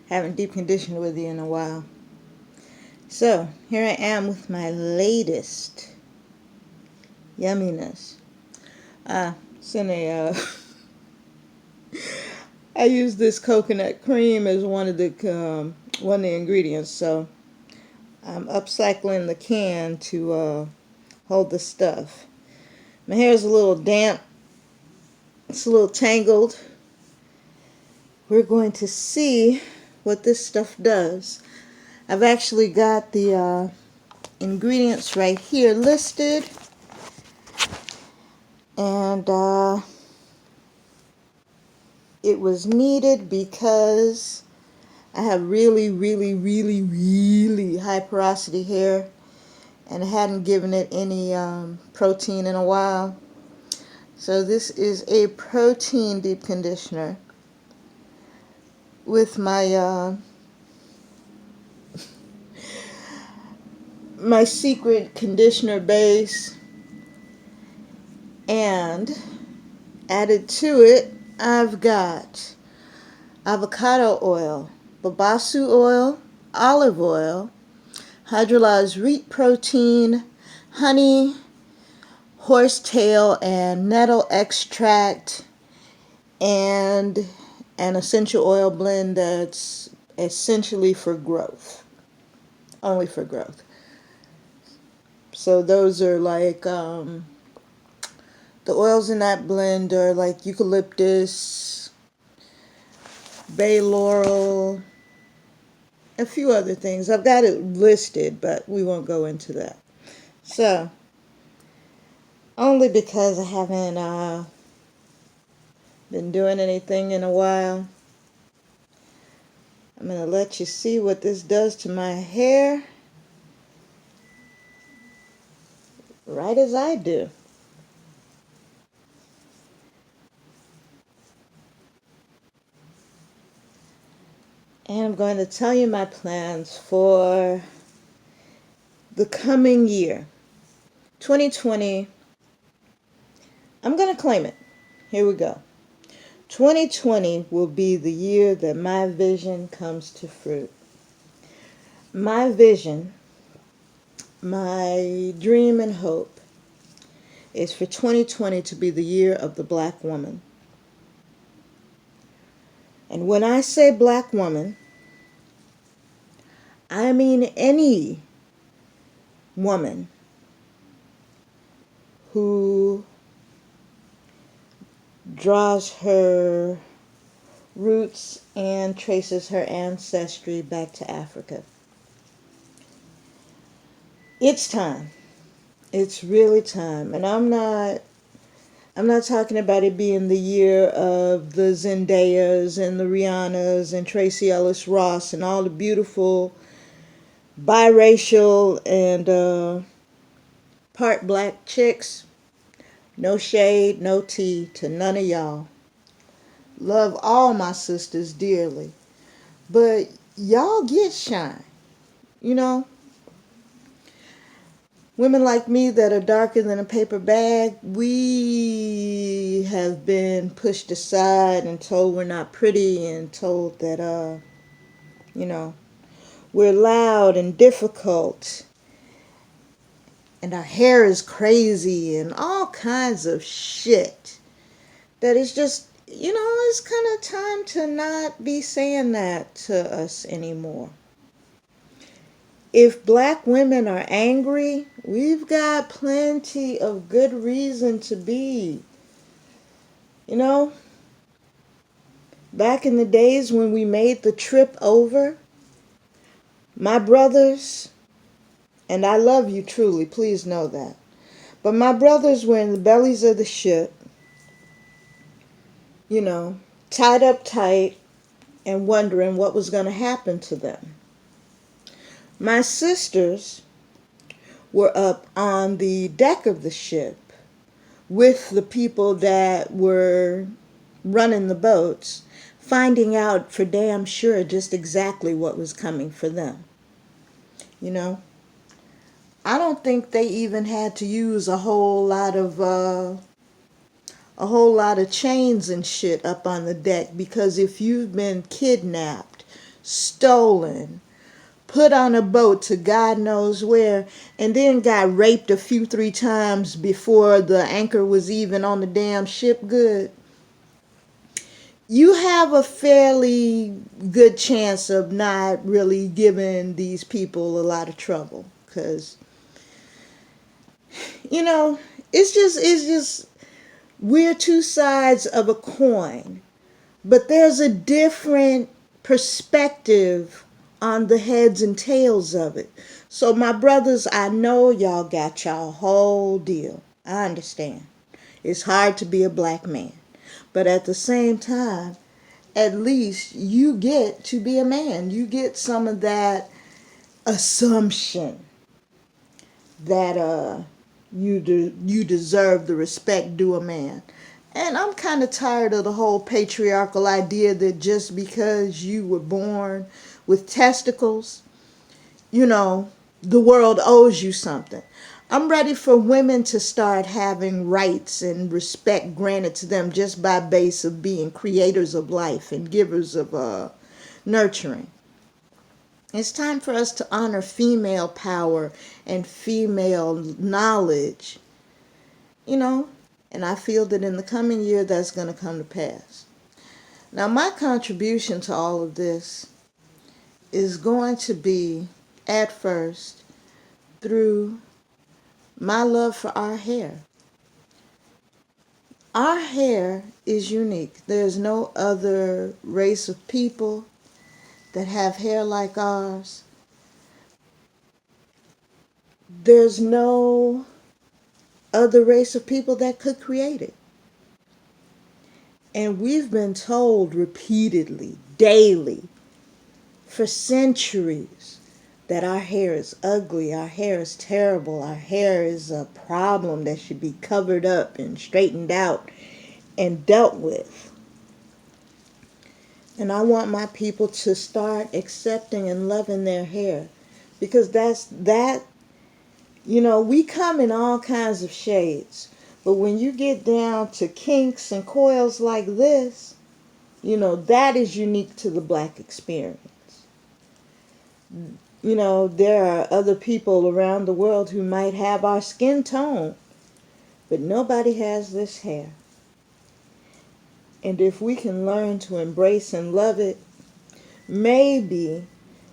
Haven't deep conditioned with you in a while. So, here I am with my latest yumminess. It's in a, I use this coconut cream as one of the ingredients, so I'm upcycling the can to hold the stuff. My hair is a little damp. It's a little tangled. We're going to see what this stuff does. I've actually got the ingredients right here listed, and it was needed because I have really high porosity hair, and I hadn't given it any protein in a while. So this is a protein deep conditioner with my my secret conditioner base, and added to it I've got avocado oil, babasu oil, olive oil, hydrolyzed wheat protein, honey, horsetail and nettle extract, and an essential oil blend that's essentially for growth, only for growth. So those are like the oils in that blend are like eucalyptus, bay laurel, a few other things. I've got it listed, but we won't go into that. So, only because I haven't been doing anything in a while, I'm going to let you see what this does to my hair, right as I do. And I'm going to tell you my plans for the coming year. 2020, I'm going to claim it. Here we go. 2020 will be the year that my vision comes to fruit. My vision, my dream and hope is for 2020 to be the year of the black woman. And when I say black woman, I mean any woman who draws her roots and traces her ancestry back to Africa. It's time. It's really time. And I'm not talking about it being the year of the Zendayas and the Rihannas and Tracy Ellis Ross and all the beautiful biracial and part black chicks. No shade, no tea to none of y'all. Love all my sisters dearly. But y'all get shine. You know? Women like me that are darker than a paper bag, we have been pushed aside and told we're not pretty and told that, we're loud and difficult and our hair is crazy and all kinds of shit. That is just, it's kind of time to not be saying that to us anymore. If black women are angry, we've got plenty of good reason to be. Back in the days when we made the trip over, my brothers, and I love you truly, please know that, but my brothers were in the bellies of the ship, tied up tight and wondering what was going to happen to them. My sisters were up on the deck of the ship with the people that were running the boats, finding out for damn sure just exactly what was coming for them. I don't think they even had to use a whole lot of chains and shit up on the deck, because if you've been kidnapped, stolen, put on a boat to God knows where, and then got raped a few, 3 times before the anchor was even on the damn ship good, you have a fairly good chance of not really giving these people a lot of trouble. Because, you know, it's just, we're two sides of a coin. But there's a different perspective on the heads and tails of it. So, my brothers, I know y'all got y'all whole deal. I understand. It's hard to be a black man. But at the same time, at least you get to be a man. You get some of that assumption that you deserve the respect due a man. And I'm kind of tired of the whole patriarchal idea that just because you were born with testicles, you know, the world owes you something. I'm ready for women to start having rights and respect granted to them just by base of being creators of life and givers of nurturing. It's time for us to honor female power and female knowledge, you know, and I feel that in the coming year that's going to come to pass. Now, my contribution to all of this is going to be, at first, through my love for our hair. Our hair is unique. There's no other race of people that have hair like ours. There's no other race of people that could create it. And we've been told repeatedly, daily, for centuries, that our hair is ugly, our hair is terrible, our hair is a problem that should be covered up and straightened out and dealt with. And I want my people to start accepting and loving their hair, because that, you know, we come in all kinds of shades. But when you get down to kinks and coils like this, you know, that is unique to the black experience. You know, there are other people around the world who might have our skin tone, but nobody has this hair. And if we can learn to embrace and love it, maybe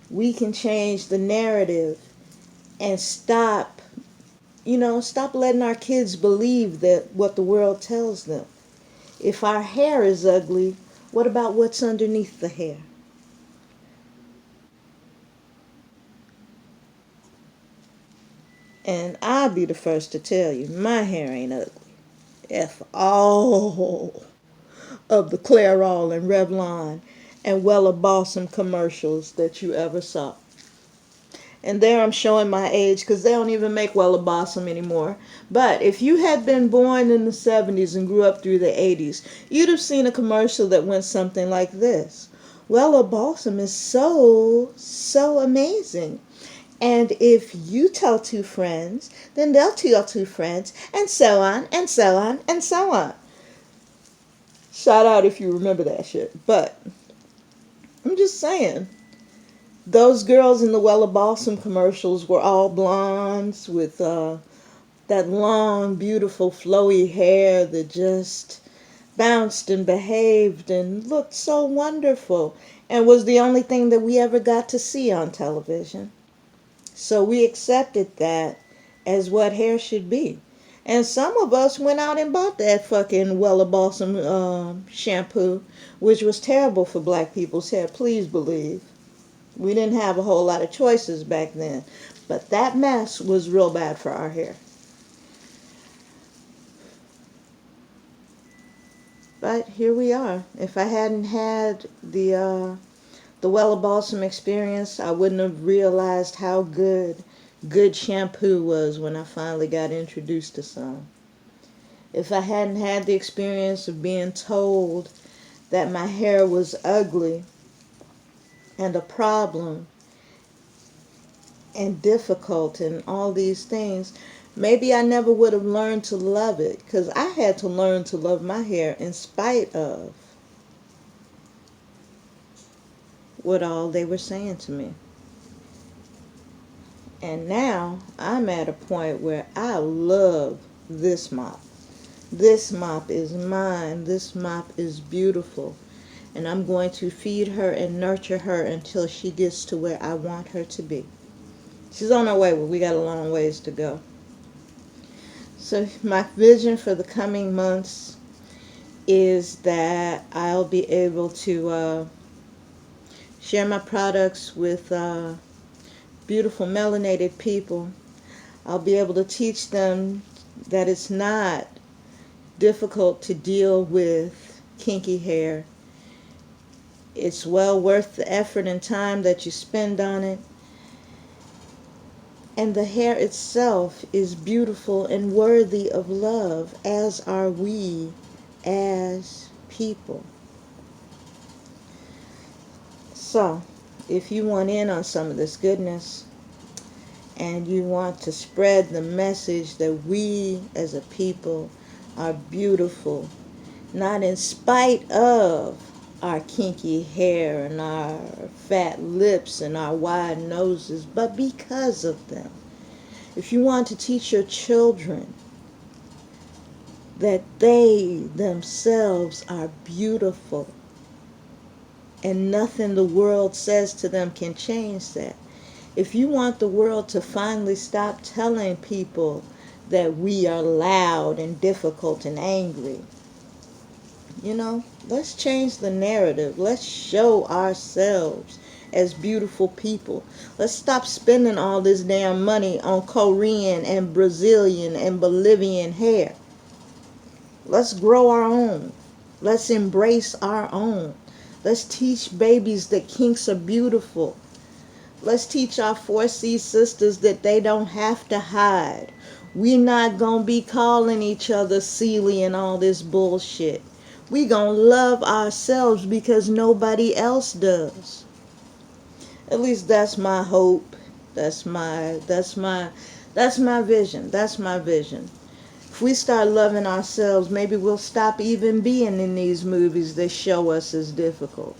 we can change the narrative and stop letting our kids believe that what the world tells them. If our hair is ugly, what about what's underneath the hair? And I'll be the first to tell you, my hair ain't ugly. F all of the Clairol and Revlon and Wella Balsam commercials that you ever saw. And there I'm showing my age because they don't even make Wella Balsam anymore. But if you had been born in the 70s and grew up through the 80s, you'd have seen a commercial that went something like this. Wella Balsam is so, so amazing. And if you tell 2 friends, then they'll tell 2 friends, and so on, and so on, and so on. Shout out if you remember that shit. But I'm just saying, those girls in the Wella Balsam commercials were all blondes with that long, beautiful, flowy hair that just bounced and behaved and looked so wonderful and was the only thing that we ever got to see on television. So we accepted that as what hair should be. And some of us went out and bought that fucking Wella Balsam shampoo, which was terrible for black people's hair, please believe. We didn't have a whole lot of choices back then. But that mess was real bad for our hair. But here we are. If I hadn't had the Wella Balsam experience, I wouldn't have realized how good shampoo was when I finally got introduced to some. If I hadn't had the experience of being told that my hair was ugly and a problem and difficult and all these things, maybe I never would have learned to love it, because I had to learn to love my hair in spite of what all they were saying to me. And now I'm at a point where I love this mop. This mop is mine. This mop is beautiful. And I'm going to feed her and nurture her until she gets to where I want her to be. She's on her way, but we got a long ways to go. So my vision for the coming months is that I'll be able to share my products with beautiful melanated people. I'll be able to teach them that it's not difficult to deal with kinky hair. It's well worth the effort and time that you spend on it. And the hair itself is beautiful and worthy of love, as are we as people. So, if you want in on some of this goodness and you want to spread the message that we as a people are beautiful, not in spite of our kinky hair and our fat lips and our wide noses, but because of them. If you want to teach your children that they themselves are beautiful and nothing the world says to them can change that. If you want the world to finally stop telling people that we are loud and difficult and angry, let's change the narrative. Let's show ourselves as beautiful people. Let's stop spending all this damn money on Korean and Brazilian and Bolivian hair. Let's grow our own. Let's embrace our own. Let's teach babies that kinks are beautiful. Let's teach our 4C sisters that they don't have to hide. We're not going to be calling each other silly and all this bullshit. We gonna love ourselves because nobody else does. At least that's my hope. That's my vision. That's my vision. If we start loving ourselves, maybe we'll stop even being in these movies that show us as difficult.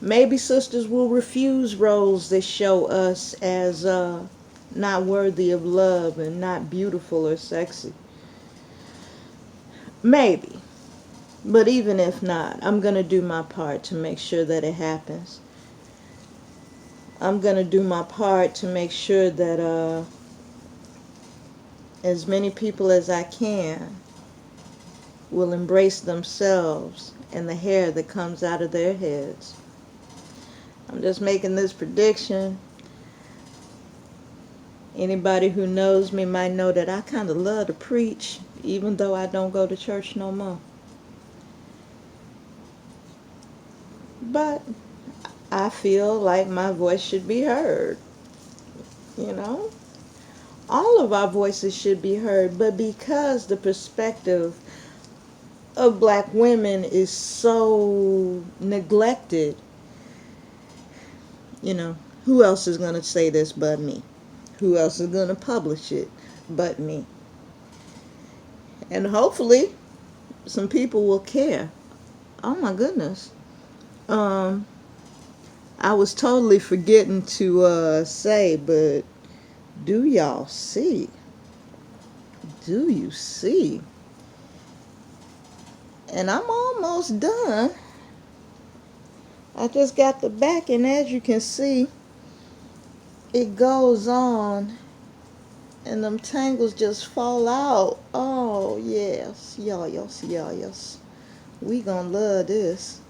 Maybe sisters will refuse roles that show us as not worthy of love and not beautiful or sexy. Maybe. But even if not, I'm going to do my part to make sure that it happens. I'm going to do my part to make sure that as many people as I can will embrace themselves and the hair that comes out of their heads. I'm just making this prediction. Anybody who knows me might know that I kind of love to preach, even though I don't go to church no more. But I feel like my voice should be heard. All of our voices should be heard, but because the perspective of black women is so neglected, who else is going to say this but me? Who else is going to publish it but me? And hopefully some people will care. Oh my goodness. I was totally forgetting to say, but do y'all see? Do you see? And I'm almost done. I just got the back, and as you can see, it goes on, and them tangles just fall out. Oh, yes. Yes. We gonna love this.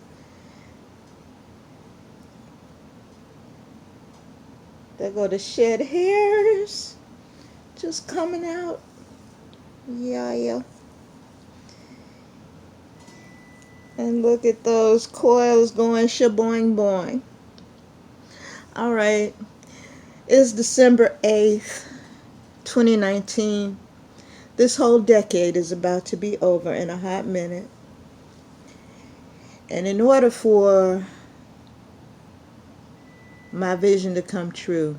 There go the shed hairs just coming out. Yeah. And look at those coils going shaboing boing. All right. It's December 8th, 2019. This whole decade is about to be over in a hot minute. And in order for my vision to come true,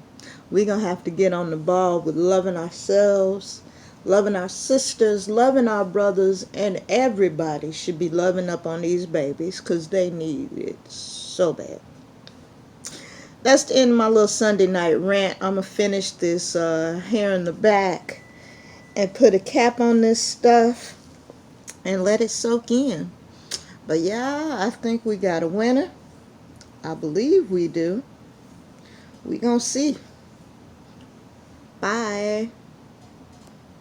we're going to have to get on the ball with loving ourselves, loving our sisters, loving our brothers, and everybody should be loving up on these babies because they need it so bad. that's the end of my little Sunday night rant. I'm going to finish this hair in the back and put a cap on this stuff and let it soak in. But yeah, I think we got a winner. I believe we do. We gonna see. Bye.